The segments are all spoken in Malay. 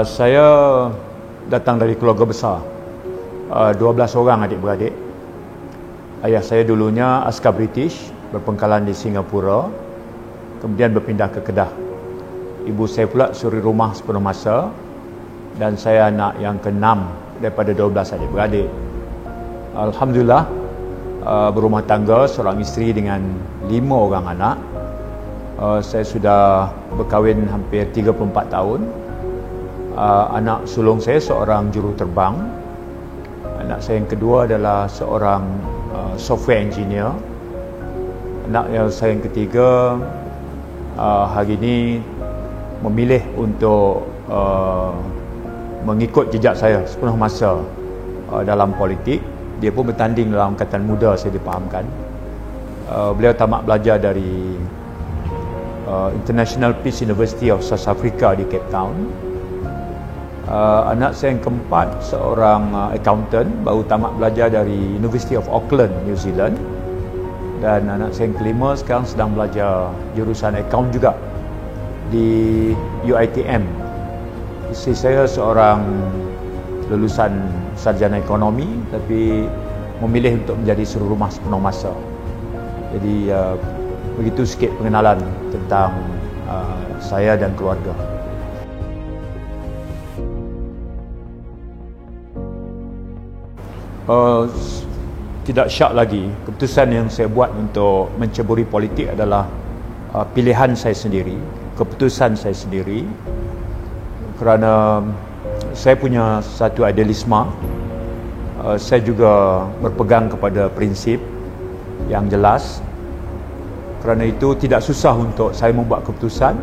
Saya datang dari keluarga besar, 12 orang adik-beradik. Ayah saya dulunya askar British, berpangkalan di Singapura, kemudian berpindah ke Kedah. Ibu saya pula suri rumah sepenuh masa, dan saya anak yang ke-6 daripada 12 adik-beradik. Alhamdulillah, berumah tangga, seorang isteri dengan 5 orang anak. Saya sudah berkahwin hampir 34 tahun. Anak sulung saya seorang juruterbang. Anak saya yang kedua adalah seorang software engineer. Anak yang saya yang ketiga hari ini memilih untuk mengikut jejak saya sepenuh masa dalam politik. Dia pun bertanding dalam Angkatan Muda, saya dipahamkan. Beliau tamat belajar dari International Peace University of South Africa di Cape Town. Anak saya yang keempat seorang accountant, baru tamat belajar dari University of Auckland, New Zealand. Dan anak saya yang kelima sekarang sedang belajar jurusan account juga di UiTM. Isteri saya seorang lulusan sarjana ekonomi, tapi memilih untuk menjadi suri rumah sepenuh masa. Jadi begitu sikit pengenalan tentang saya dan keluarga. Tidak syak lagi, keputusan yang saya buat untuk menceburi politik adalah pilihan saya sendiri, keputusan saya sendiri, kerana saya punya satu idealisme. Saya juga berpegang kepada prinsip yang jelas. Kerana itu tidak susah untuk saya membuat keputusan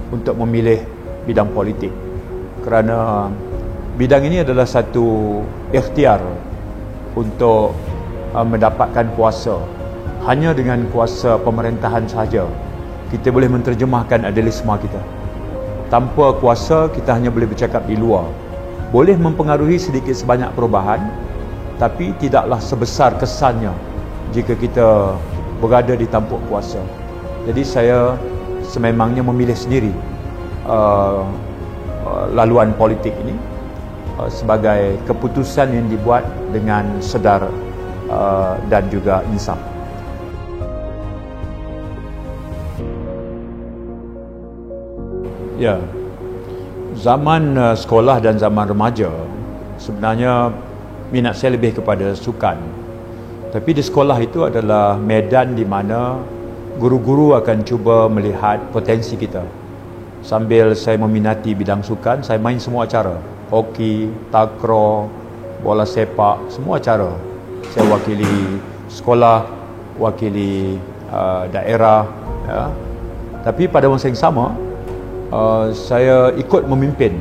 untuk memilih bidang politik, kerana bidang ini adalah satu ikhtiar untuk mendapatkan kuasa. Hanya dengan kuasa pemerintahan sahaja kita boleh menterjemahkan idealisme kita. Tanpa kuasa, kita hanya boleh bercakap di luar. Boleh mempengaruhi sedikit sebanyak perubahan, tapi tidaklah sebesar kesannya jika kita berada di tampuk kuasa. Jadi saya sememangnya memilih sendiri laluan politik ini sebagai keputusan yang dibuat dengan sedar dan juga insaf. Ya, zaman sekolah dan zaman remaja sebenarnya minat saya lebih kepada sukan. Tapi di sekolah itu adalah medan di mana guru-guru akan cuba melihat potensi kita. Sambil saya meminati bidang sukan, saya main semua acara. Hoki, takraw, bola sepak, semua acara. Saya wakili sekolah, wakili daerah. Ya. Tapi pada masa yang sama, saya ikut memimpin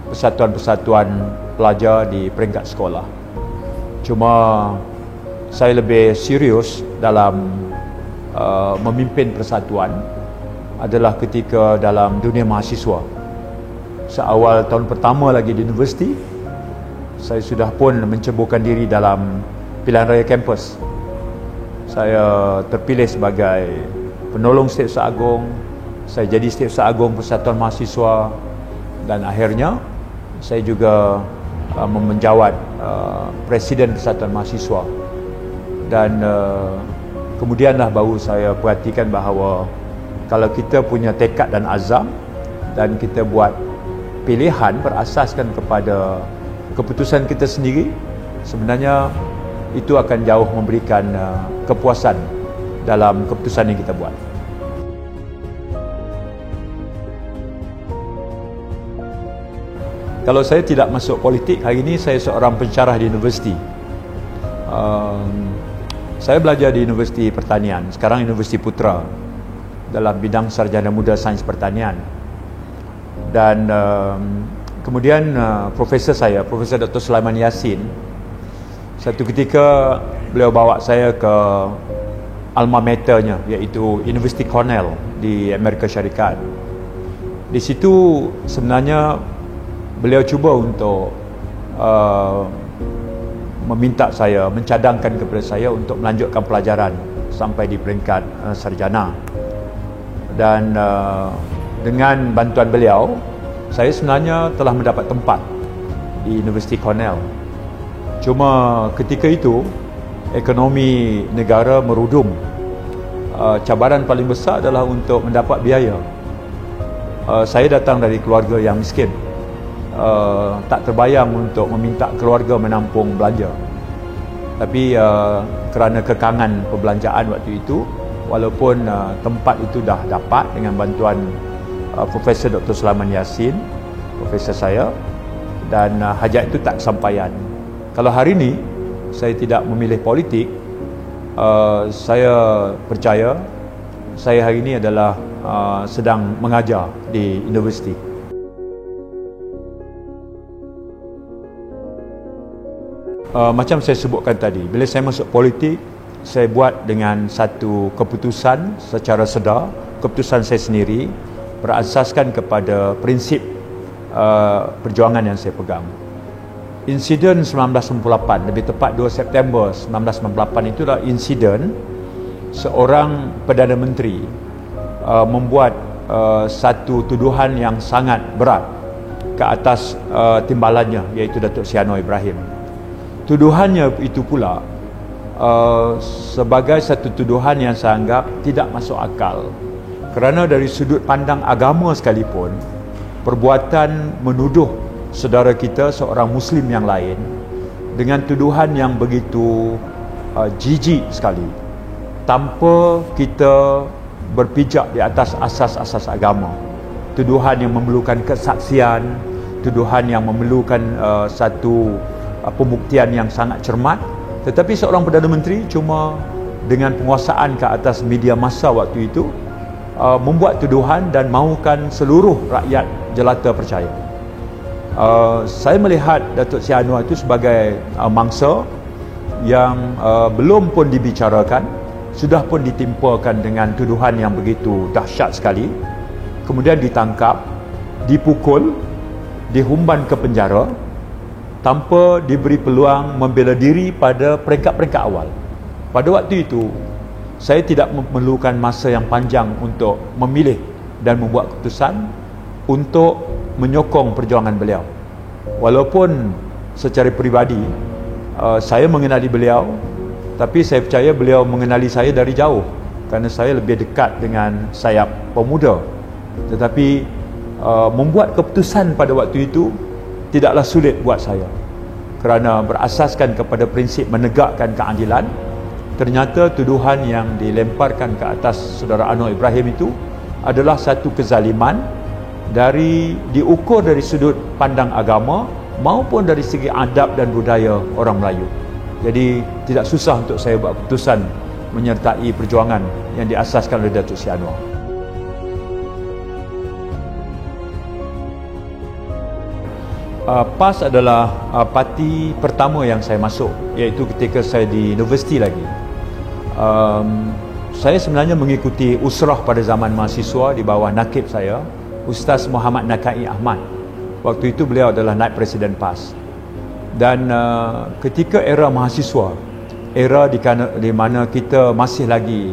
persatuan-persatuan pelajar di peringkat sekolah. Cuma saya lebih serius dalam memimpin persatuan adalah ketika dalam dunia mahasiswa. Seawal tahun pertama lagi di universiti, saya sudah pun menceburkan diri dalam pilihan raya kampus. Saya terpilih sebagai penolong Setiausaha Agung. Saya jadi Setiausaha Agung Persatuan Mahasiswa, dan akhirnya saya juga menjawat Presiden Persatuan Mahasiswa. Dan kemudianlah baru saya perhatikan bahawa kalau kita punya tekad dan azam dan kita buat pilihan berasaskan kepada keputusan kita sendiri, sebenarnya itu akan jauh memberikan kepuasan dalam keputusan yang kita buat. Kalau saya tidak masuk politik, hari ini saya seorang pensyarah di universiti. Saya belajar di Universiti Pertanian, sekarang Universiti Putra, dalam bidang sarjana muda sains pertanian. Dan kemudian profesor saya, Profesor Dr. Sulaiman Yassin, satu ketika beliau bawa saya ke alma maternya, iaitu University Cornell di Amerika Syarikat. Di situ sebenarnya beliau cuba untuk meminta saya, mencadangkan kepada saya untuk melanjutkan pelajaran sampai di peringkat sarjana. Dan dengan bantuan beliau, Saya sebenarnya telah mendapat tempat di Universiti Cornell. Cuma ketika itu ekonomi negara merudum. Cabaran paling besar adalah untuk mendapat biaya. Saya datang dari keluarga yang miskin. Tak terbayang untuk meminta keluarga menampung belanja. Tapi kerana kekangan perbelanjaan waktu itu, walaupun tempat itu dah dapat dengan bantuan Profesor Dr. Sulaiman Yassin, profesor saya, dan hajat itu tak kesampaian. Kalau hari ini saya tidak memilih politik, saya percaya saya hari ini adalah sedang mengajar di universiti. Macam saya sebutkan tadi, bila saya masuk politik, saya buat dengan satu keputusan secara sedar, keputusan saya sendiri, berasaskan kepada prinsip perjuangan yang saya pegang. Insiden 1998, lebih tepat 2 September 1998 itulah insiden seorang Perdana Menteri membuat satu tuduhan yang sangat berat ke atas timbalannya, iaitu Datuk Seri Anwar Ibrahim. Tuduhannya itu pula sebagai satu tuduhan yang saya anggap tidak masuk akal, kerana dari sudut pandang agama sekalipun, perbuatan menuduh saudara kita seorang Muslim yang lain dengan tuduhan yang begitu jijik sekali, tanpa kita berpijak di atas asas-asas agama, tuduhan yang memerlukan kesaksian, tuduhan yang memerlukan satu pembuktian yang sangat cermat, tetapi seorang Perdana Menteri cuma dengan penguasaan ke atas media massa waktu itu membuat tuduhan dan mahukan seluruh rakyat jelata percaya. Saya melihat Datuk Seri Anwar itu sebagai mangsa yang belum pun dibicarakan, sudah pun ditimpakan dengan tuduhan yang begitu dahsyat sekali, kemudian ditangkap, dipukul, dihumban ke penjara tanpa diberi peluang membela diri pada peringkat-peringkat awal. Pada waktu itu, saya tidak memerlukan masa yang panjang untuk memilih dan membuat keputusan untuk menyokong perjuangan beliau. Walaupun secara peribadi saya mengenali beliau, tapi saya percaya beliau mengenali saya dari jauh kerana saya lebih dekat dengan sayap pemuda. Tetapi membuat keputusan pada waktu itu tidaklah sulit buat saya, kerana berasaskan kepada prinsip menegakkan keadilan. Ternyata tuduhan yang dilemparkan ke atas saudara Anwar Ibrahim itu adalah satu kezaliman diukur dari sudut pandang agama maupun dari segi adab dan budaya orang Melayu. Jadi tidak susah untuk saya buat keputusan menyertai perjuangan yang diasaskan oleh Datuk Seri Anwar. PAS adalah parti pertama yang saya masuk, iaitu ketika saya di universiti lagi. Saya sebenarnya mengikuti usrah pada zaman mahasiswa di bawah nakib saya, Ustaz Muhammad Nakai Ahmad. Waktu itu beliau adalah naib presiden PAS. Dan ketika era mahasiswa, era di mana kita masih lagi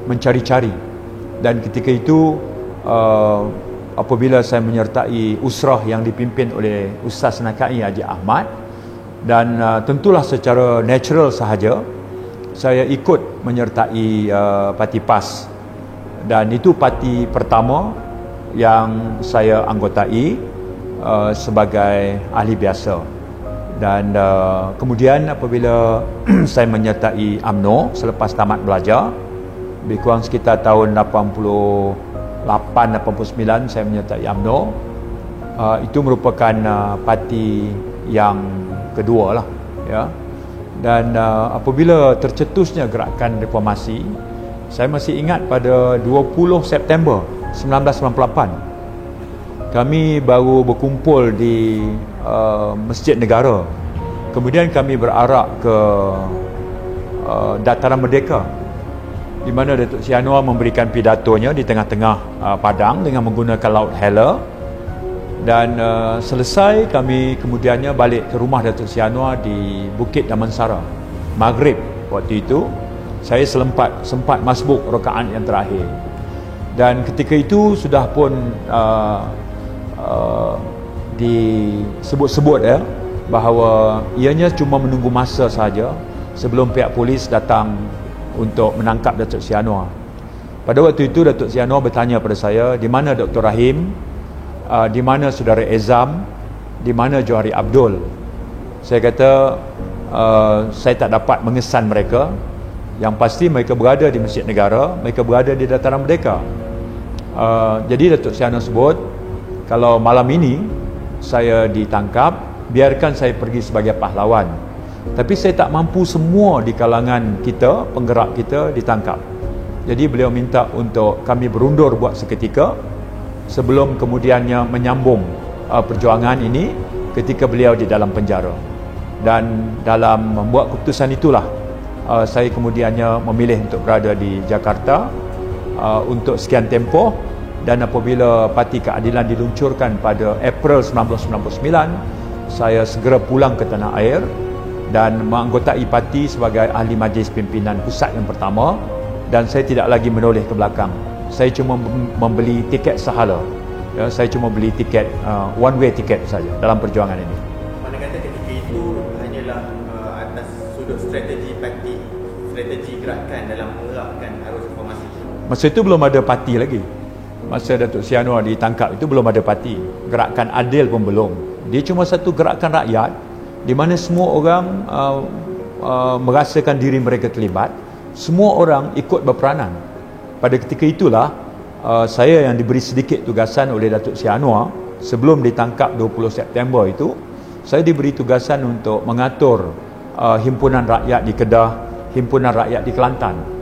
mencari-cari, dan ketika itu apabila saya menyertai usrah yang dipimpin oleh Ustaz Nakai Haji Ahmad, dan tentulah secara natural sahaja saya ikut menyertai parti PAS, dan itu parti pertama yang saya anggotai sebagai ahli biasa. Dan kemudian apabila saya menyertai UMNO selepas tamat belajar, lebih kurang sekitar tahun 88-89 saya menyertai UMNO. Itu merupakan parti yang kedua lah, ya. Dan apabila tercetusnya gerakan reformasi, saya masih ingat pada 20 September 1998 kami baru berkumpul di Masjid Negara. Kemudian kami berarak ke Dataran Merdeka, di mana Datuk Seri Anwar memberikan pidatonya di tengah-tengah padang dengan menggunakan laut Heller. Dan selesai, kami kemudiannya balik ke rumah Datuk Seri Anwar di Bukit Damansara. Maghrib waktu itu saya sempat masbuk rakaat yang terakhir. Dan ketika itu sudah pun disebut-sebut bahawa ianya cuma menunggu masa sahaja sebelum pihak polis datang untuk menangkap Datuk Seri Anwar. Pada waktu itu Datuk Seri Anwar bertanya pada saya, di mana Dr. Rahim, di mana Saudara Ezam, di mana Johari Abdul. Saya kata saya tak dapat mengesan mereka. Yang pasti mereka berada di Masjid Negara, mereka berada di Dataran Merdeka. Jadi Datuk Seri Anwar sebut, kalau malam ini saya ditangkap, biarkan saya pergi sebagai pahlawan. Tapi saya tak mampu semua di kalangan kita, penggerak kita ditangkap. Jadi beliau minta untuk kami berundur buat seketika sebelum kemudiannya menyambung perjuangan ini ketika beliau di dalam penjara. Dan dalam membuat keputusan itulah saya kemudiannya memilih untuk berada di Jakarta untuk sekian tempoh. Dan apabila Parti Keadilan diluncurkan pada April 1999, saya segera pulang ke tanah air dan menganggotai parti sebagai ahli majlis pimpinan pusat yang pertama, dan saya tidak lagi menoleh ke belakang. Saya cuma membeli tiket sahala. Saya cuma beli tiket one way tiket saja dalam perjuangan ini. Mana kata ketika itu hanyalah atas sudut strategi parti, strategi gerakan dalam menggerakkan arus reformasi. Masa itu belum ada parti lagi. Masa Datuk Seri Anwar ditangkap itu belum ada parti. Gerakan Adil pun belum. Dia cuma satu gerakan rakyat di mana semua orang merasakan diri mereka terlibat. Semua orang ikut berperanan. Pada ketika itulah saya yang diberi sedikit tugasan oleh Datuk Seri Anwar sebelum ditangkap 20 September itu. Saya diberi tugasan untuk mengatur himpunan rakyat di Kedah, himpunan rakyat di Kelantan.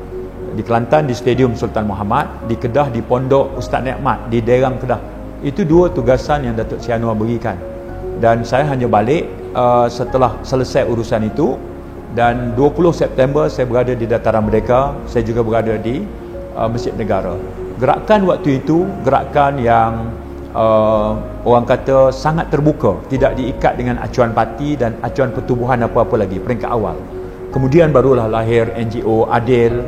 Di Kelantan di Stadium Sultan Muhammad, di Kedah di Pondok Ustaz Nikmat di Derang Kedah. Itu dua tugasan yang Datuk Seri Anwar berikan. Dan saya hanya balik setelah selesai urusan itu, dan 20 September saya berada di Dataran Merdeka, saya juga berada di Masjid Negara. Gerakan waktu itu gerakan yang orang kata sangat terbuka, tidak diikat dengan acuan parti dan acuan pertubuhan apa-apa lagi peringkat awal. Kemudian barulah lahir NGO Adil,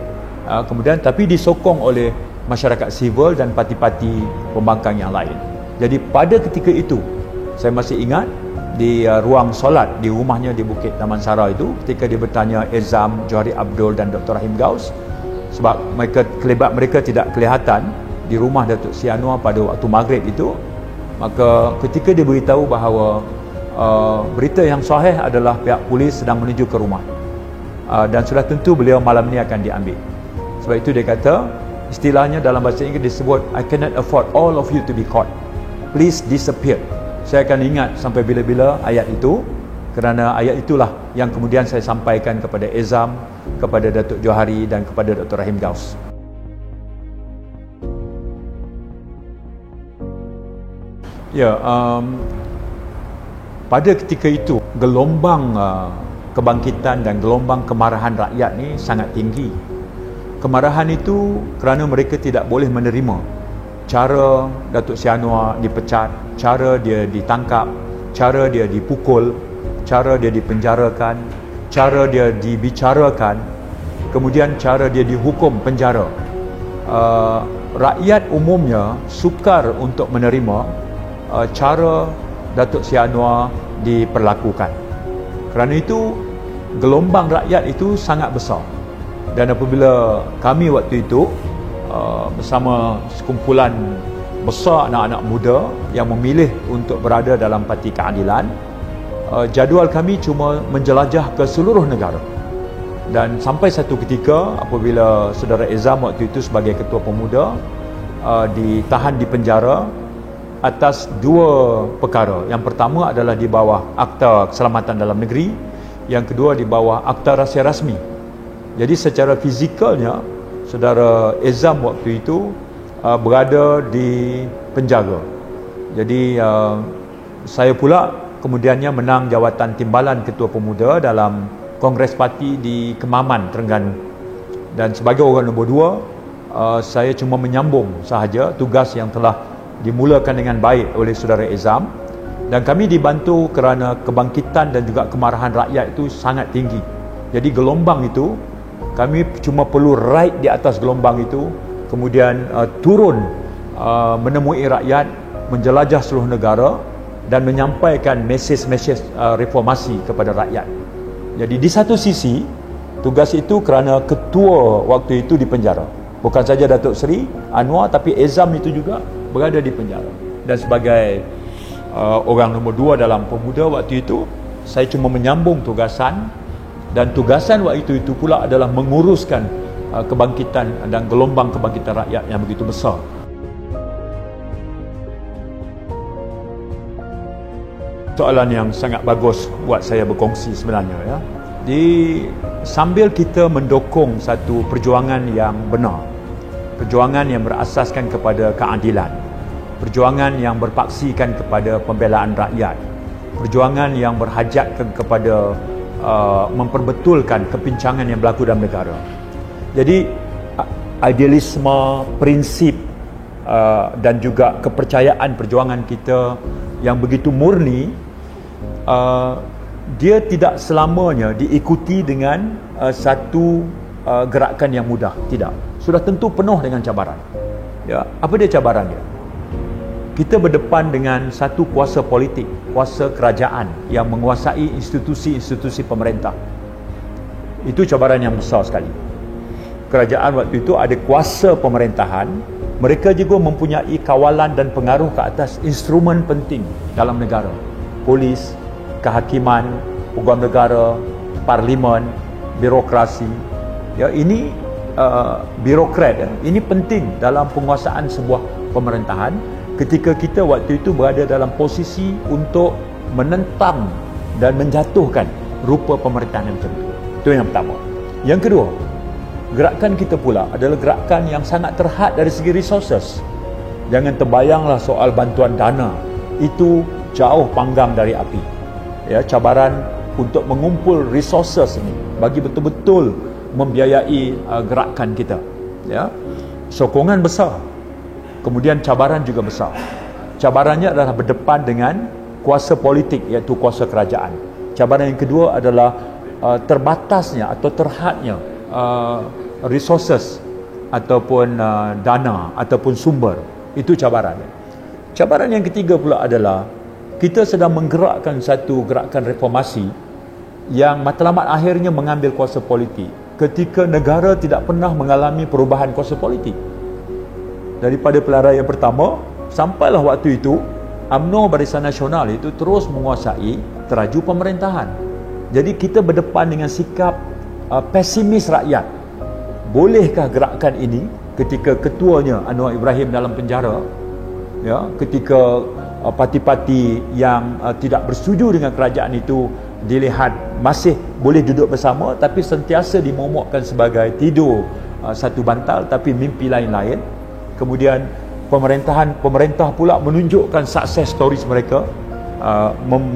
kemudian tapi disokong oleh masyarakat sivil dan parti-parti pembangkang yang lain. Jadi pada ketika itu saya masih ingat di ruang solat di rumahnya di Bukit Taman Sara itu, ketika dia bertanya Ezam, Johari Abdul dan Dr. Rahim Gaus, sebab kelebat mereka tidak kelihatan di rumah Datuk Seri Anwar pada waktu maghrib itu, maka ketika dia beritahu bahawa berita yang sahih adalah pihak polis sedang menuju ke rumah, dan sudah tentu beliau malam ini akan diambil. Sebab itu dia kata, istilahnya dalam bahasa Inggeris disebut, I cannot afford all of you to be caught, please disappear. Saya akan ingat sampai bila-bila ayat itu, kerana ayat itulah yang kemudian saya sampaikan kepada Ezam, kepada Datuk Johari dan kepada Dr. Rahim Gaus. Ya, pada ketika itu gelombang kebangkitan dan gelombang kemarahan rakyat ni sangat tinggi. Kemarahan itu kerana mereka tidak boleh menerima cara Datuk Seri Anwar dipecat, cara dia ditangkap, cara dia dipukul, cara dia dipenjarakan, cara dia dibicarakan, kemudian cara dia dihukum penjara. Rakyat umumnya sukar untuk menerima cara Datuk Seri Anwar diperlakukan. Kerana itu gelombang rakyat itu sangat besar. Dan apabila kami waktu itu bersama sekumpulan besar anak-anak muda yang memilih untuk berada dalam Parti Keadilan, jadual kami cuma menjelajah ke seluruh negara. Dan sampai satu ketika apabila Saudara Ezam waktu itu sebagai Ketua Pemuda ditahan di penjara atas dua perkara. Yang pertama adalah di bawah Akta Keselamatan Dalam Negeri, yang kedua di bawah Akta Rahsia Rasmi. Jadi secara fizikalnya Saudara Ezam waktu itu berada di penjara. Jadi saya pula kemudiannya menang jawatan timbalan Ketua Pemuda dalam Kongres Parti di Kemaman, Terengganu. Dan sebagai orang nombor dua, saya cuma menyambung sahaja tugas yang telah dimulakan dengan baik oleh Saudara Ezam, dan kami dibantu kerana kebangkitan dan juga kemarahan rakyat itu sangat tinggi. Jadi gelombang itu kami cuma perlu ride di atas gelombang itu, kemudian turun menemui rakyat menjelajah seluruh negara dan menyampaikan mesej-mesej reformasi kepada rakyat. Jadi di satu sisi, tugas itu kerana ketua waktu itu di penjara. Bukan saja Datuk Seri Anwar, tapi Ezam itu juga berada di penjara. Dan sebagai orang nombor 2 dalam Pemuda waktu itu, saya cuma menyambung tugasan, dan tugasan waktu itu pula adalah menguruskan kebangkitan dan gelombang kebangkitan rakyat yang begitu besar. Soalan yang sangat bagus buat saya berkongsi sebenarnya, ya. Sambil kita mendukung satu perjuangan yang benar, perjuangan yang berasaskan kepada keadilan, perjuangan yang berpaksikan kepada pembelaan rakyat, perjuangan yang berhajatkan kepada memperbetulkan kepincangan yang berlaku dalam negara. Jadi idealisme, prinsip dan juga kepercayaan perjuangan kita yang begitu murni, dia tidak selamanya diikuti dengan satu gerakan yang mudah. Tidak. Sudah tentu penuh dengan cabaran. Ya, apa dia cabaran dia? Kita berdepan dengan satu kuasa politik, kuasa kerajaan yang menguasai institusi-institusi pemerintah. Itu cabaran yang besar sekali. Kerajaan waktu itu ada kuasa pemerintahan, mereka juga mempunyai kawalan dan pengaruh ke atas instrumen penting dalam negara. Polis, kehakiman, pegawai negara, parlimen, birokrasi. Ya, ini birokrat, ya. Ini penting dalam penguasaan sebuah pemerintahan ketika kita waktu itu berada dalam posisi untuk menentang dan menjatuhkan rupa pemerintahan yang tertentu. Itu yang pertama. Yang kedua, gerakan kita pula adalah gerakan yang sangat terhad dari segi resources. Jangan terbayanglah soal bantuan dana, itu jauh panggang dari api. Ya, cabaran untuk mengumpul resources ini bagi betul-betul membiayai gerakan kita. Ya, sokongan besar. Kemudian cabaran juga besar. Cabarannya adalah berdepan dengan kuasa politik, iaitu kuasa kerajaan. Cabaran yang kedua adalah terbatasnya atau terhadnya resources ataupun dana ataupun sumber. Itu cabaran. Cabaran yang ketiga pula adalah kita sedang menggerakkan satu gerakan reformasi yang matlamat akhirnya mengambil kuasa politik ketika negara tidak pernah mengalami perubahan kuasa politik. Daripada pilihan raya pertama sampailah waktu itu UMNO Barisan Nasional itu terus menguasai teraju pemerintahan. Jadi kita berdepan dengan sikap pesimis rakyat. Bolehkah gerakan ini ketika ketuanya Anwar Ibrahim dalam penjara, ya, ketika parti-parti yang tidak bersetuju dengan kerajaan itu dilihat masih boleh duduk bersama, tapi sentiasa dimomokkan sebagai tidur satu bantal tapi mimpi lain-lain. Kemudian pemerintah pula menunjukkan success stories mereka,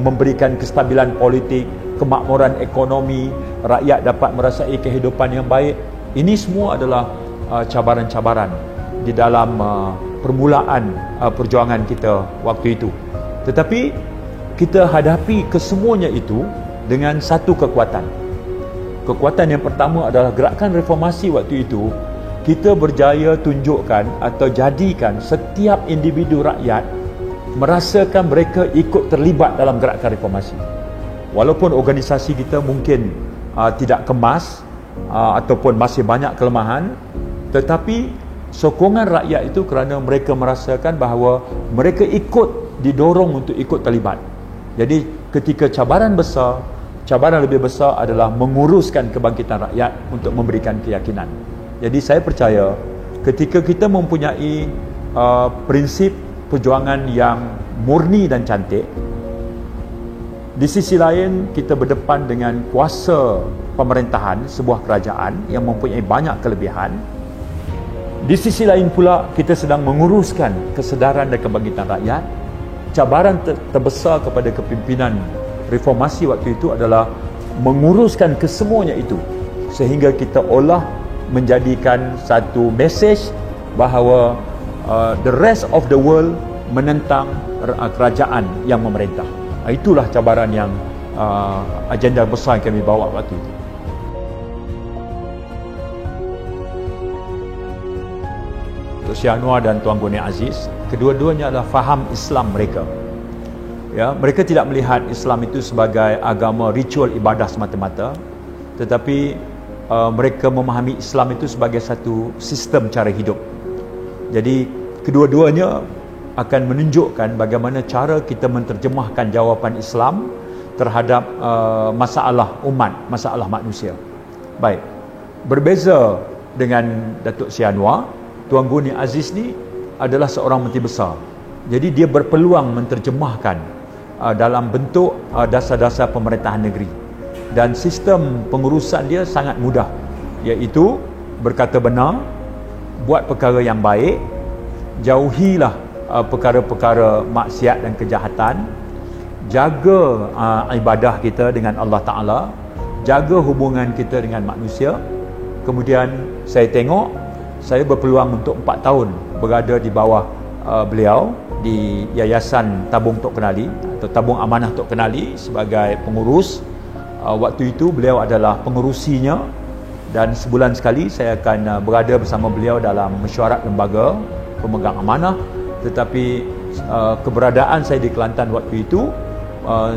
memberikan kestabilan politik, kemakmuran ekonomi, rakyat dapat merasai kehidupan yang baik. Ini semua adalah cabaran-cabaran di dalam permulaan perjuangan kita waktu itu. Tetapi kita hadapi kesemuanya itu dengan satu kekuatan. Kekuatan yang pertama adalah gerakan reformasi waktu itu. Kita berjaya tunjukkan atau jadikan setiap individu rakyat merasakan mereka ikut terlibat dalam gerakan reformasi. Walaupun organisasi kita mungkin tidak kemas ataupun masih banyak kelemahan, tetapi sokongan rakyat itu kerana mereka merasakan bahawa mereka ikut didorong untuk ikut terlibat. Jadi ketika cabaran lebih besar adalah menguruskan kebangkitan rakyat untuk memberikan keyakinan. Jadi saya percaya ketika kita mempunyai prinsip perjuangan yang murni dan cantik, di sisi lain kita berdepan dengan kuasa pemerintahan sebuah kerajaan yang mempunyai banyak kelebihan. Di sisi lain pula kita sedang menguruskan kesedaran dan kebangkitan rakyat. Cabaran terbesar kepada kepimpinan reformasi waktu itu adalah menguruskan kesemuanya itu sehingga kita olah menjadikan satu mesej bahawa the rest of the world menentang kerajaan yang memerintah. Itulah cabaran yang agenda besar yang kami bawa waktu itu. Datuk Seri Anwar dan Tuan Guni Aziz, kedua-duanya adalah faham Islam mereka. Ya, mereka tidak melihat Islam itu sebagai agama ritual ibadah semata-mata, tetapi mereka memahami Islam itu sebagai satu sistem cara hidup. Jadi kedua-duanya akan menunjukkan bagaimana cara kita menterjemahkan jawapan Islam terhadap masalah umat, masalah manusia. Baik, berbeza dengan Datuk Seri Anwar, Tuan Guni Aziz ni adalah seorang menteri besar. Jadi dia berpeluang menterjemahkan dalam bentuk dasar-dasar pemerintahan negeri. Dan sistem pengurusan dia sangat mudah, iaitu berkata benar, buat perkara yang baik, jauhilah perkara-perkara maksiat dan kejahatan, jaga ibadah kita dengan Allah Ta'ala, jaga hubungan kita dengan manusia. Kemudian saya tengok, saya berpeluang untuk 4 tahun berada di bawah beliau di Yayasan Tabung Tok Kenali atau Tabung Amanah Tok Kenali sebagai pengurus. Waktu itu beliau adalah pengurusinya, dan sebulan sekali saya akan berada bersama beliau dalam mesyuarat lembaga pemegang amanah. Tetapi keberadaan saya di Kelantan waktu itu,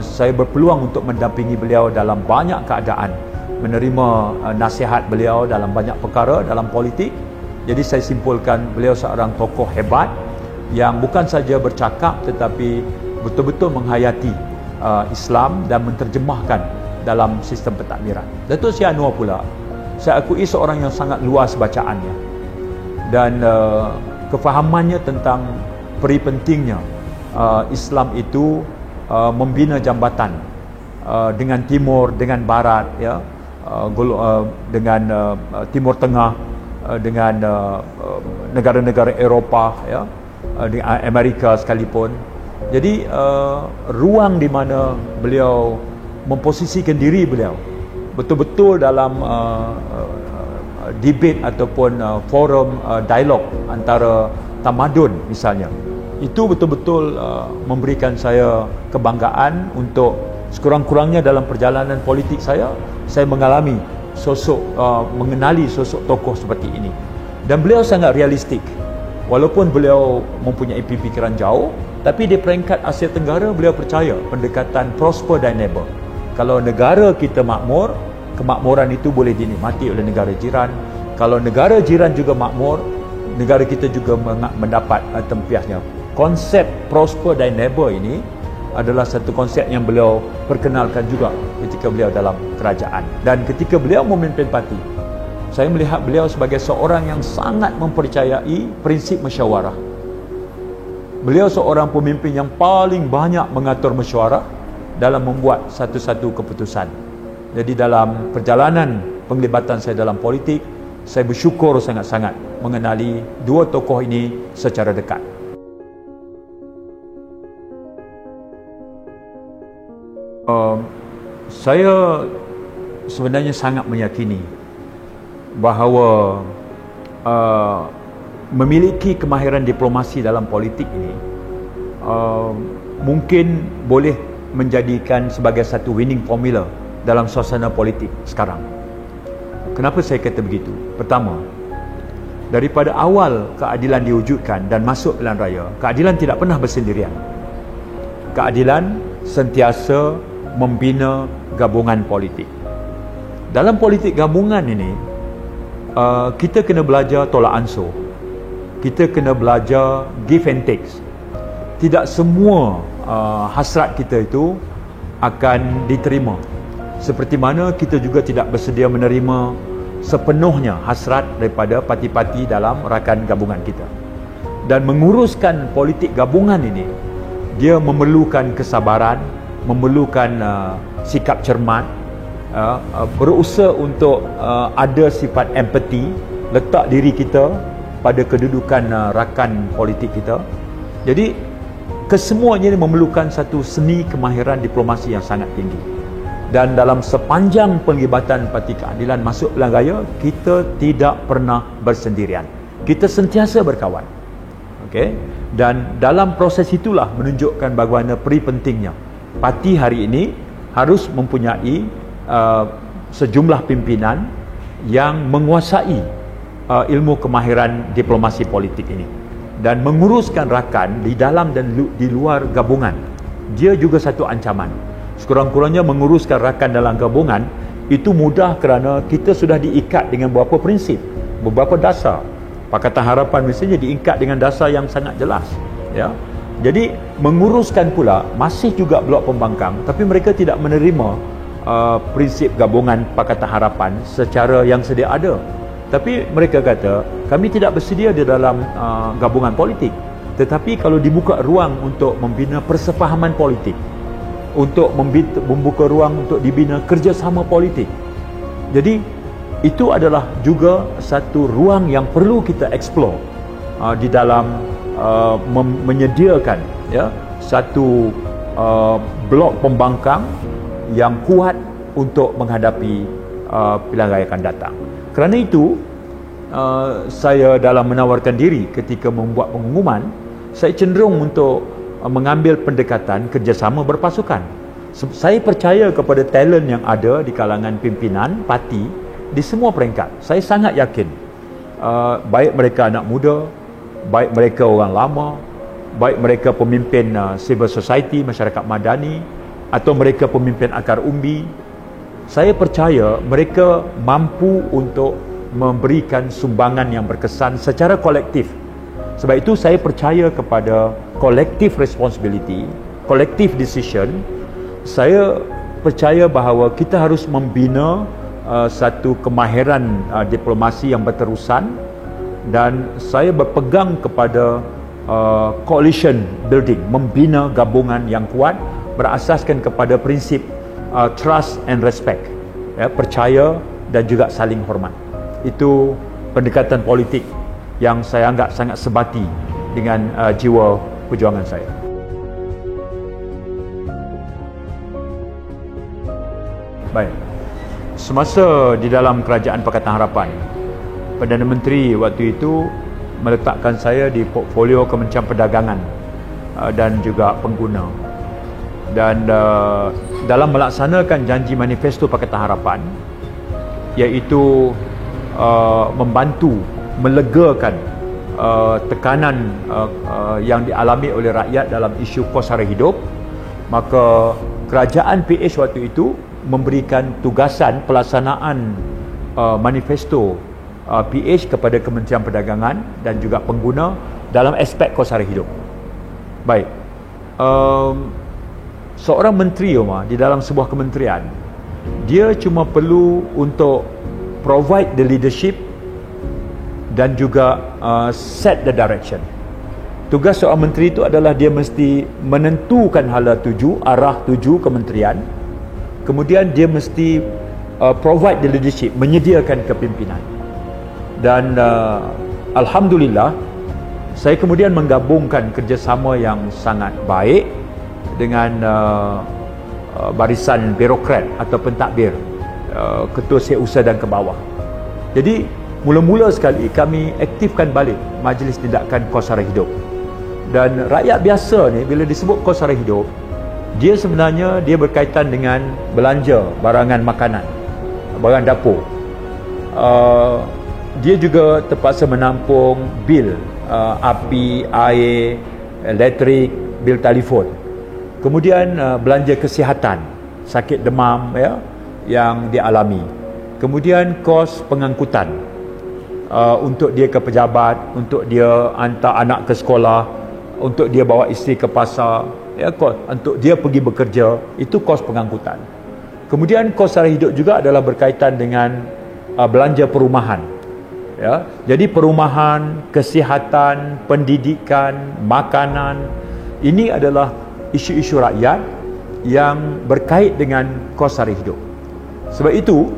saya berpeluang untuk mendampingi beliau dalam banyak keadaan, menerima nasihat beliau dalam banyak perkara dalam politik. Jadi saya simpulkan beliau seorang tokoh hebat yang bukan saja bercakap tetapi betul-betul menghayati Islam dan menterjemahkan dalam sistem pentadbiran. Datuk Seri Anwar pula, saya akui seorang yang sangat luas bacaannya dan kefahamannya tentang peri pentingnya Islam itu membina jambatan dengan timur, dengan barat, ya, dengan Timur Tengah, dengan negara-negara Eropah, ya, dengan Amerika sekalipun. Jadi ruang di mana beliau memposisikan diri beliau betul-betul dalam debate ataupun forum dialog antara tamadun misalnya, itu betul-betul memberikan saya kebanggaan untuk sekurang-kurangnya dalam perjalanan politik saya mengalami sosok, mengenali sosok tokoh seperti ini. Dan beliau sangat realistik. Walaupun beliau mempunyai pemikiran jauh, tapi di peringkat Asia Tenggara beliau percaya pendekatan prosper dan neighbor. Kalau negara kita makmur, kemakmuran itu boleh dinikmati oleh negara jiran. Kalau negara jiran juga makmur, negara kita juga mendapat tempiasnya. Konsep prosper dan neighbor ini adalah satu konsep yang beliau perkenalkan juga ketika beliau dalam kerajaan. Dan ketika beliau memimpin parti, saya melihat beliau sebagai seorang yang sangat mempercayai prinsip musyawarah. Beliau seorang pemimpin yang paling banyak mengatur mesyuarah dalam membuat satu-satu keputusan. Jadi dalam perjalanan penglibatan saya dalam politik, saya bersyukur sangat-sangat mengenali dua tokoh ini secara dekat. Saya sebenarnya sangat meyakini bahawa memiliki kemahiran diplomasi dalam politik ini mungkin boleh menjadikan sebagai satu winning formula dalam suasana politik sekarang. Kenapa saya kata begitu? Pertama, daripada awal keadilan diwujudkan dan masuk pilihan raya, keadilan tidak pernah bersendirian. Keadilan sentiasa membina gabungan politik. Dalam politik gabungan ini, kita kena belajar tolak ansur. Kita kena belajar give and takes. Tidak semua hasrat kita itu akan diterima. Seperti mana kita juga tidak bersedia menerima sepenuhnya hasrat daripada parti-parti dalam rakan gabungan kita. Dan menguruskan politik gabungan ini, dia memerlukan kesabaran, memerlukan sikap cermat, berusaha untuk ada sifat empati, letak diri kita pada kedudukan rakan politik kita. Jadi kesemuanya ini memerlukan satu seni kemahiran diplomasi yang sangat tinggi. Dan dalam sepanjang penglibatan Parti Keadilan masuk pilihan raya, kita tidak pernah bersendirian. Kita sentiasa berkawan. Okey? Dan dalam proses itulah menunjukkan bagaimana peri pentingnya parti hari ini harus mempunyai sejumlah pimpinan yang menguasai ilmu kemahiran diplomasi politik ini dan menguruskan rakan di dalam dan di luar gabungan. Dia juga satu ancaman. Sekurang-kurangnya menguruskan rakan dalam gabungan itu mudah kerana kita sudah diikat dengan beberapa prinsip, beberapa dasar. Pakatan Harapan misalnya diikat dengan dasar yang sangat jelas, ya. Jadi menguruskan pula masih juga blok pembangkang, tapi mereka tidak menerima prinsip gabungan Pakatan Harapan secara yang sedia ada. Tapi mereka kata kami tidak bersedia di dalam gabungan politik, tetapi kalau dibuka ruang untuk membina persefahaman politik, untuk membuka ruang untuk dibina kerjasama politik, jadi itu adalah juga satu ruang yang perlu kita explore di dalam menyediakan, ya, satu blok pembangkang yang kuat untuk menghadapi pilihan raya akan datang. Kerana itu saya dalam menawarkan diri ketika membuat pengumuman, saya cenderung untuk mengambil pendekatan kerjasama berpasukan. Saya percaya kepada talent yang ada di kalangan pimpinan parti di semua peringkat. Saya sangat yakin baik mereka anak muda, baik mereka orang lama, baik mereka pemimpin civil society, masyarakat madani, atau mereka pemimpin akar umbi, saya percaya mereka mampu untuk memberikan sumbangan yang berkesan secara kolektif. Sebab itu saya percaya kepada collective responsibility, collective decision. Saya percaya bahawa kita harus membina satu kemahiran diplomasi yang berterusan, dan saya berpegang kepada coalition building, membina gabungan yang kuat berasaskan kepada prinsip trust and respect, ya, percaya dan juga saling hormat. Itu pendekatan politik yang saya anggap sangat sebati dengan jiwa perjuangan saya. Baik, semasa di dalam kerajaan Pakatan Harapan, Perdana Menteri waktu itu meletakkan saya di portfolio Kementerian Perdagangan dan juga pengguna. Dan dalam melaksanakan janji manifesto Pakatan Harapan, iaitu membantu melegakan tekanan yang dialami oleh rakyat dalam isu kos sara hidup, maka kerajaan PH waktu itu memberikan tugasan pelaksanaan manifesto PH kepada Kementerian Perdagangan dan juga pengguna dalam aspek kos sara hidup. Baik, seorang menteri di dalam sebuah kementerian, dia cuma perlu untuk provide the leadership dan juga set the direction. Tugas seorang menteri itu adalah dia mesti menentukan hala tuju, arah tuju kementerian. Kemudian dia mesti provide the leadership, menyediakan kepimpinan. Dan alhamdulillah, saya kemudian menggabungkan kerjasama yang sangat baik dengan barisan birokrat atau pentadbir, ketua setiausaha dan ke bawah. Jadi mula-mula sekali kami aktifkan balik Majlis Tindakan Kos Sara Hidup. Dan rakyat biasa ni bila disebut kos sara hidup, dia sebenarnya dia berkaitan dengan belanja barangan makanan, barang dapur. Dia juga terpaksa menampung bil api, air, elektrik, bil telefon. Kemudian belanja kesihatan, sakit demam, ya, yang dialami. Kemudian kos pengangkutan untuk dia ke pejabat, untuk dia hantar anak ke sekolah, untuk dia bawa isteri ke pasar, ya, kos untuk dia pergi bekerja, itu kos pengangkutan. Kemudian kos sara hidup juga adalah berkaitan dengan belanja perumahan, ya. Jadi perumahan, kesihatan, pendidikan, makanan, ini adalah isu-isu rakyat yang berkait dengan kos sara hidup. Sebab itu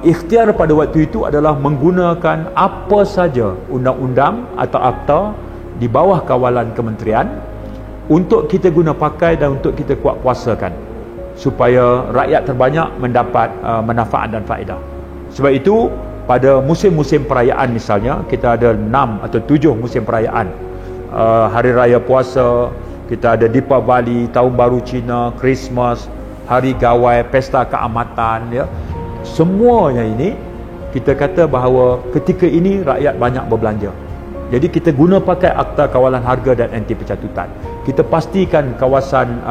ikhtiar pada waktu itu adalah menggunakan apa saja undang-undang atau akta di bawah kawalan kementerian untuk kita guna pakai dan untuk kita kuat kuasakan supaya rakyat terbanyak mendapat manfaat dan faedah. Sebab itu pada musim-musim perayaan, misalnya kita ada 6 atau 7 musim perayaan, Hari Raya Puasa, kita ada Deepavali, Tahun Baru Cina, Christmas, Hari Gawai, Pesta Keamatan, ya. Semuanya ini kita kata bahawa ketika ini rakyat banyak berbelanja. Jadi kita guna pakai Akta Kawalan Harga dan Anti Pencatutan. Kita pastikan kawasan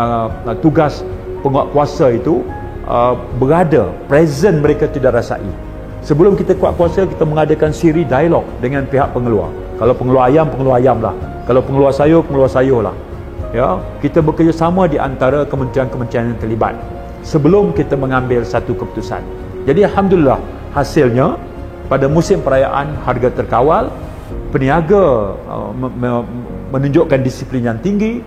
tugas penguatkuasa itu berada, present, mereka tidak rasai. Sebelum kita kuat kuasa, kita mengadakan siri dialog dengan pihak pengeluar. Kalau pengeluar ayam lah. Kalau pengeluar sayur lah. Ya, kita bekerjasama di antara kementerian-kementerian yang terlibat sebelum kita mengambil satu keputusan. Jadi alhamdulillah, hasilnya pada musim perayaan harga terkawal, peniaga menunjukkan disiplin yang tinggi,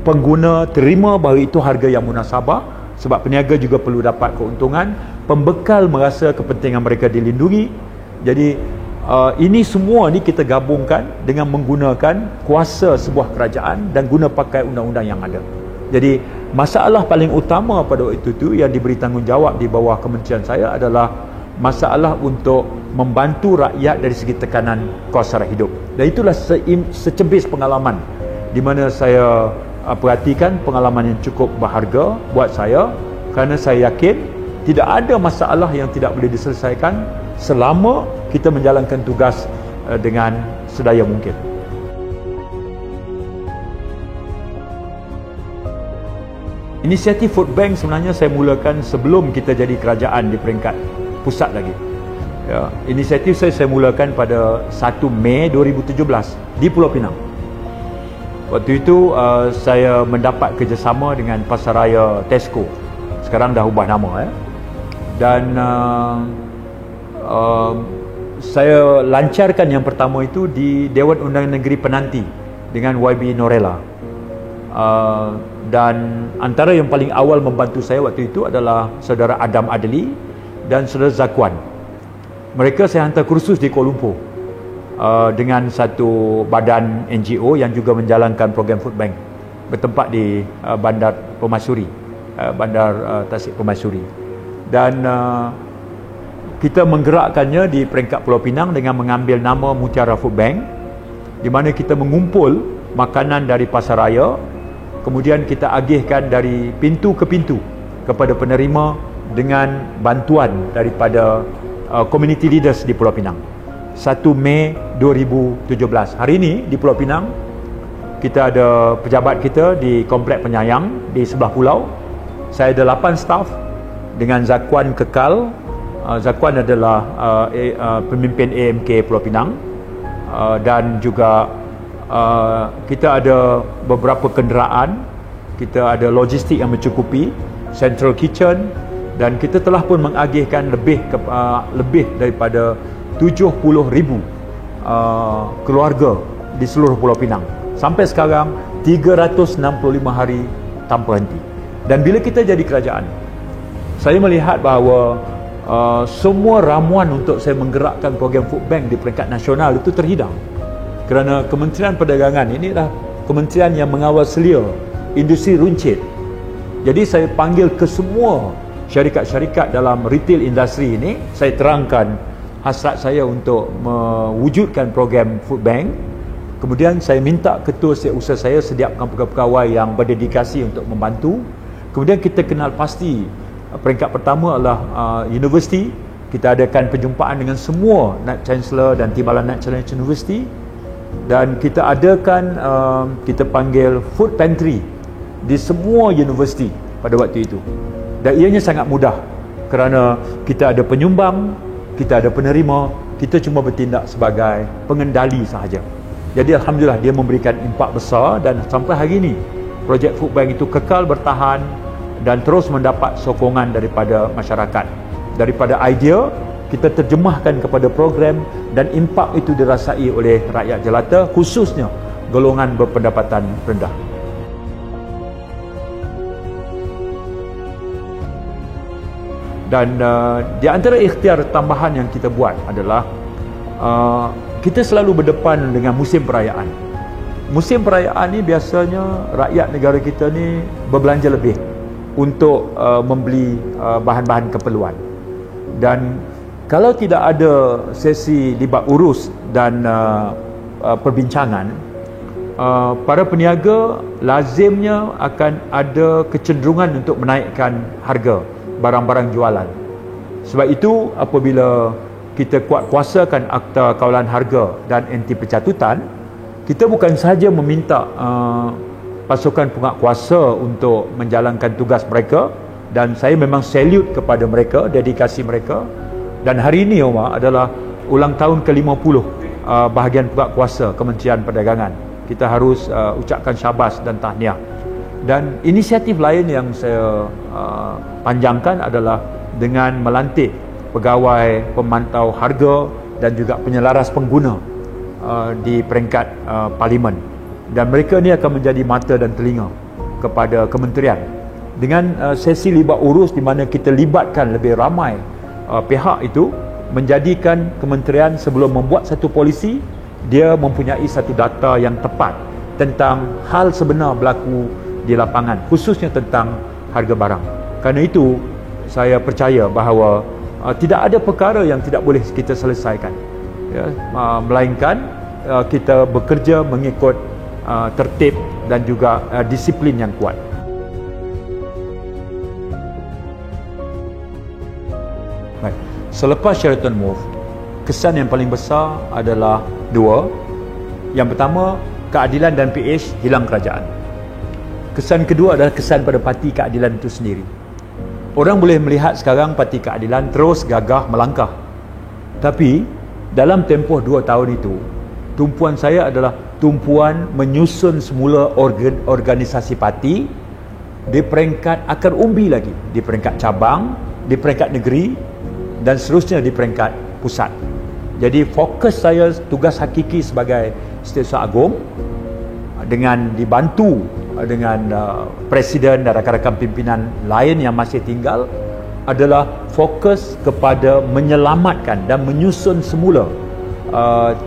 pengguna terima bahawa itu harga yang munasabah, sebab peniaga juga perlu dapat keuntungan, pembekal merasa kepentingan mereka dilindungi. Jadi ini semua ni kita gabungkan dengan menggunakan kuasa sebuah kerajaan dan guna pakai undang-undang yang ada. Jadi masalah paling utama pada waktu itu yang diberi tanggungjawab di bawah kementerian saya adalah masalah untuk membantu rakyat dari segi tekanan kos sara hidup. Dan itulah secebis pengalaman di mana saya perhatikan, pengalaman yang cukup berharga buat saya, kerana saya yakin tidak ada masalah yang tidak boleh diselesaikan selama kita menjalankan tugas dengan sedaya mungkin. Inisiatif Food Bank sebenarnya saya mulakan sebelum kita jadi kerajaan di peringkat pusat lagi. Ya, inisiatif saya mulakan pada 1 Mei 2017 di Pulau Pinang. Waktu itu saya mendapat kerjasama dengan Pasaraya Tesco. Sekarang dah ubah nama. Dan saya lancarkan yang pertama itu di Dewan Undangan Negeri Penanti dengan YB Norella. Dan antara yang paling awal membantu saya waktu itu adalah saudara Adam Adli dan saudara Zakwan. Mereka saya hantar kursus di Kuala Lumpur dengan satu badan NGO yang juga menjalankan program Food Bank bertempat di Bandar Permaisuri, Bandar Tasik Permaisuri. Dan kita menggerakkannya di peringkat Pulau Pinang dengan mengambil nama Mutiara Food Bank, di mana kita mengumpul makanan dari pasaraya, kemudian kita agihkan dari pintu ke pintu kepada penerima dengan bantuan daripada community leaders di Pulau Pinang. 1 Mei 2017. Hari ini di Pulau Pinang kita ada pejabat kita di Komplek Penyayang di sebelah pulau. Saya ada 8 staff dengan Zakwan kekal. Zakwan adalah pemimpin AMK Pulau Pinang, dan juga kita ada beberapa kenderaan, kita ada logistik yang mencukupi, central kitchen, dan kita telah pun mengagihkan lebih daripada 70,000 keluarga di seluruh Pulau Pinang. Sampai sekarang 365 hari tanpa henti. Dan bila kita jadi kerajaan, saya melihat bahawa semua ramuan untuk saya menggerakkan program Food Bank di peringkat nasional itu terhidang. Kerana Kementerian Perdagangan ini adalah kementerian yang mengawal selia industri runcit. Jadi saya panggil ke semua syarikat-syarikat dalam retail industri ini, saya terangkan hasrat saya untuk mewujudkan program Food Bank. Kemudian saya minta ketua setiausaha saya sediakan pegawai yang berdedikasi untuk membantu. Kemudian kita kenal pasti peringkat pertama adalah universiti. Kita adakan perjumpaan dengan semua Naib Chancellor dan Timbalan Naib Chancellor Universiti, dan kita adakan kita panggil food pantry di semua universiti pada waktu itu. Dan ianya sangat mudah kerana kita ada penyumbang, kita ada penerima, kita cuma bertindak sebagai pengendali sahaja. Jadi alhamdulillah dia memberikan impak besar, dan sampai hari ini projek Food Bank itu kekal bertahan dan terus mendapat sokongan daripada masyarakat. Daripada idea kita terjemahkan kepada program, dan impak itu dirasai oleh rakyat jelata, khususnya golongan berpendapatan rendah. Dan di antara ikhtiar tambahan yang kita buat adalah kita selalu berdepan dengan musim perayaan. Musim perayaan ni biasanya rakyat negara kita ni berbelanja lebih untuk membeli bahan-bahan keperluan. Dan kalau tidak ada sesi libat urus dan perbincangan, para peniaga lazimnya akan ada kecenderungan untuk menaikkan harga barang-barang jualan. Sebab itu apabila kita kuatkuasakan Akta Kawalan Harga dan Anti Pencatutan, kita bukan sahaja meminta pasukan penguatkuasa untuk menjalankan tugas mereka, dan saya memang salute kepada mereka, dedikasi mereka. Dan hari ini Omar adalah ulang tahun ke-50 bahagian penguatkuasa Kementerian Perdagangan. Kita harus ucapkan syabas dan tahniah. Dan inisiatif lain yang saya panjangkan adalah dengan melantik pegawai pemantau harga dan juga penyelaras pengguna di peringkat parlimen. Dan mereka ni akan menjadi mata dan telinga kepada kementerian dengan sesi libat urus di mana kita libatkan lebih ramai pihak itu, menjadikan kementerian sebelum membuat satu polisi, dia mempunyai satu data yang tepat tentang hal sebenar berlaku di lapangan, khususnya tentang harga barang. Kerana itu saya percaya bahawa tidak ada perkara yang tidak boleh kita selesaikan, ya, melainkan kita bekerja mengikut tertib dan juga disiplin yang kuat. Baik. Selepas Sheraton Move, kesan yang paling besar adalah dua. Yang pertama, keadilan dan PH hilang kerajaan. Kesan kedua adalah kesan pada Parti Keadilan itu sendiri. Orang boleh melihat sekarang Parti Keadilan terus gagah melangkah. Tapi dalam tempoh 2 tahun itu, tumpuan saya adalah tumpuan menyusun semula organisasi parti di peringkat akar umbi lagi, di peringkat cabang, di peringkat negeri dan seterusnya di peringkat pusat. Jadi fokus saya, tugas hakiki sebagai Setiausaha Agong dengan dibantu dengan presiden dan rakan-rakan pimpinan lain yang masih tinggal adalah fokus kepada menyelamatkan dan menyusun semula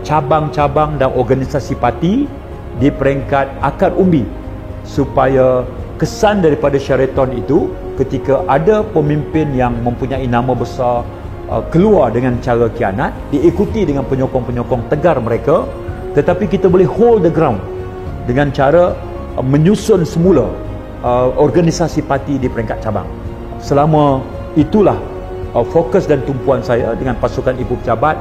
cabang-cabang dan organisasi parti di peringkat akar umbi, supaya kesan daripada Sheraton itu ketika ada pemimpin yang mempunyai nama besar keluar dengan cara khianat, diikuti dengan penyokong-penyokong tegar mereka, tetapi kita boleh hold the ground dengan cara menyusun semula organisasi parti di peringkat cabang. Selama itulah fokus dan tumpuan saya dengan pasukan ibu pejabat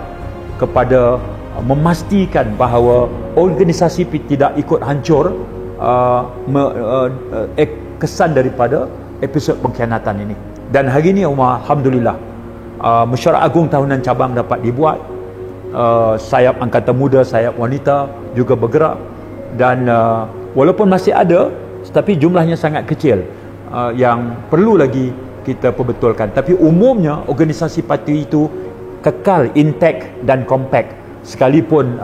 kepada memastikan bahawa organisasi tidak ikut hancur kesan daripada episod pengkhianatan ini. Dan hari ini Umar, alhamdulillah, mesyuarat agung tahunan cabang dapat dibuat. Sayap angkatan muda, sayap wanita juga bergerak, dan walaupun masih ada, tetapi jumlahnya sangat kecil yang perlu lagi kita perbetulkan. Tapi umumnya organisasi parti itu kekal intact dan compact, sekalipun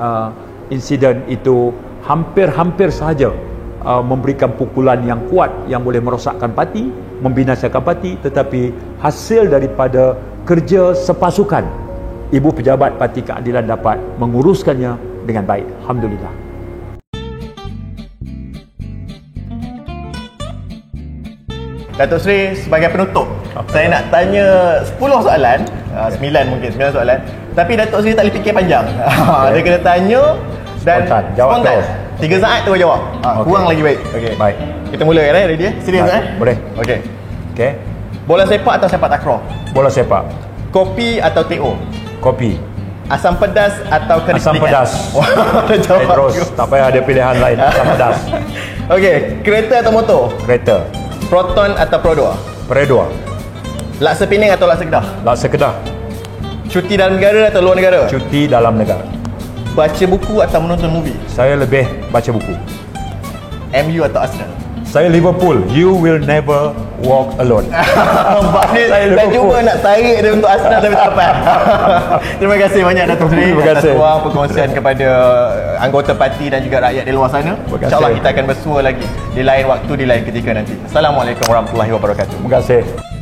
insiden itu hampir sahaja memberikan pukulan yang kuat yang boleh merosakkan parti, membinasakan parti, tetapi hasil daripada kerja sepasukan ibu pejabat Parti Keadilan dapat menguruskannya dengan baik, alhamdulillah. Datuk Seri, sebagai penutup, saya nak tanya 10 soalan, 9 soalan. Tapi Datuk Seri tak boleh fikir panjang. Dia kena tanya dan spontan. 3 saat tu jawab. Kurang lagi baik. Okey. Baik. Kita mula kan, ready? Serius Boleh. Okey. Bola sepak atau sepak takraw? Bola sepak. Kopi atau TO? Kopi. Asam pedas atau keris Asam pelikat? pedas. Terus, tak payah ada pilihan lain. Asam pedas. Okey, kereta atau motor? Kereta. Proton atau Pro 2? Pro 2. Laksa Penang atau Laksa Kedah? Laksa Kedah. Cuti dalam negara atau luar negara? Cuti dalam negara. Baca buku atau menonton movie? Saya lebih baca buku. MU atau Arsenal? Saya Liverpool. You will never walk alone. Saya dah cuba nak tarik dia untuk Arsenal tapi tak dapat. Terima kasih banyak Datuk Seri atas ruang perkongsian kepada anggota parti dan juga rakyat di luar sana. InsyaAllah kita akan bersua lagi di lain waktu, di lain ketika nanti. Assalamualaikum warahmatullahi wabarakatuh. Terima kasih.